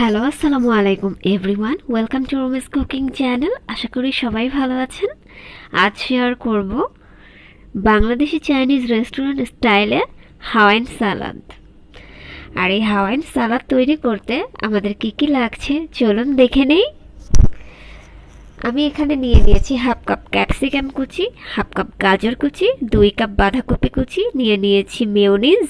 Hello আসসালামু আলাইকুম everyone, welcome to Romi's cooking channel. আশা করি সবাই ভালো আছেন। আজ শেয়ার করব বাংলাদেশি চাইনিজ রেস্টুরেন্ট স্টাইলে হাওয়াইয়ান সালাদ। আর এই হাওয়াইয়ান সালাদ তৈরি করতে আমাদের কি কি লাগছে চলুন দেখে নেই। আমি এখানে নিয়ে নিয়েছি হাফ কাপ ক্যাপসিকাম কুচি, হাফ কাপ গাজর কুচি, 2 কাপ বাঁধাকপি কুচি, নিয়ে নিয়েছি মেয়োনিজ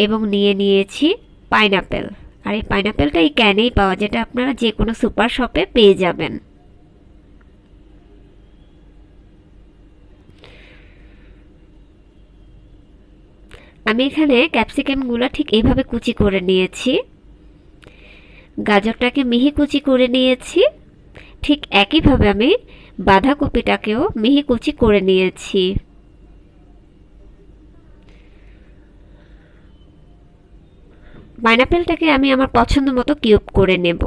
এবং নিয়ে নিয়েছি পাইনাপেল। আর এই পাইনাপেলটা এই ক্যানেই পাওয়া, যেটা আপনারা যে কোনো সুপার শপে পেয়ে যাবেন। আমি এখানে ক্যাপসিকামগুলো ঠিক এইভাবে কুচি করে নিয়েছি, গাজরটাকে মিহি কুচি করে নিয়েছি, ঠিক একইভাবে আমি বাঁধাকপিটাকেও মিহি কুচি করে নিয়েছি। পাইনাপেলটাকে আমি আমার পছন্দ মতো কিউব করে নেব।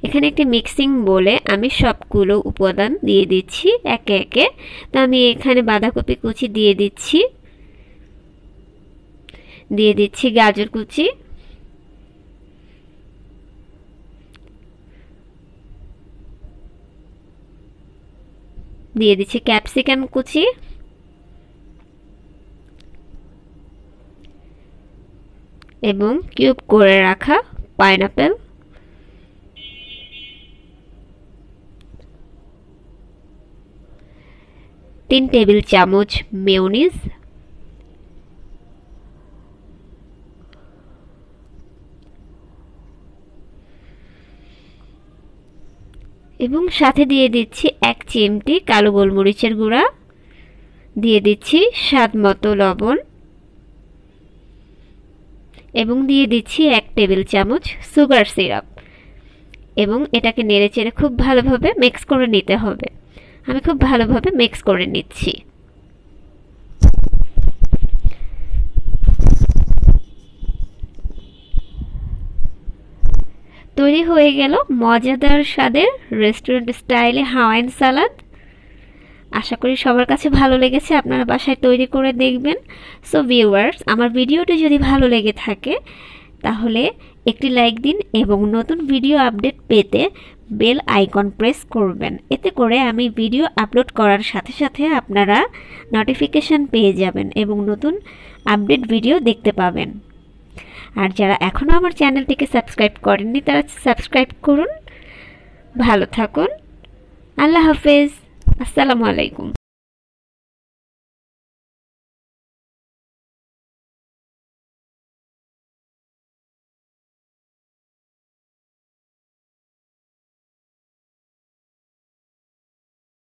এখানে একটি মিক্সিং বলে আমি সবগুলো উপাদান দিয়ে দিচ্ছি একে একে। তো আমি এখানে বাঁধাকপি কুচি দিয়ে দিচ্ছি গাজর কুচি, দিয়ে দিচ্ছি ক্যাপসিকাম কুচি, এবং কিউব করে রাখা পাইনাপেল, 3 টেবিল চামচ মেয়োনিজ, এবং সাথে দিয়ে দিচ্ছি 1 চিমটি কালো গোলমরিচের গুঁড়া, দিয়ে দিচ্ছি স্বাদ মতো লবণ, এবং দিয়ে দিচ্ছি 1 টেবিল চামচ সুগার সিরাপ। এবং এটাকে নেড়েচেড়ে খুব ভালোভাবে মিক্স করে নিতে হবে। আমি খুব ভালোভাবে মিক্স করে নিচ্ছি। তৈরি হয়ে গেল মজাদার স্বাদের রেস্টুরেন্ট স্টাইলে হাওয়াইয়ান সালাদ। আশা করি সবার কাছে ভালো লেগেছে, আপনারা বাসায় তৈরি করে দেখবেন। সো ভিউয়ার্স, আমার ভিডিওটি যদি ভালো লেগে থাকে তাহলে একটি লাইক দিন এবং নতুন ভিডিও আপডেট পেতে বেল আইকন প্রেস করবেন। এতে করে আমি ভিডিও আপলোড করার সাথে সাথে আপনারা নোটিফিকেশন পেয়ে যাবেন এবং নতুন আপডেট ভিডিও দেখতে পাবেন। আর যারা এখনও আমার চ্যানেলটিকে সাবস্ক্রাইব করেননি তারা সাবস্ক্রাইব করুন। ভালো থাকুন। আল্লাহ হাফেজ। আসসালামু আলাইকুম।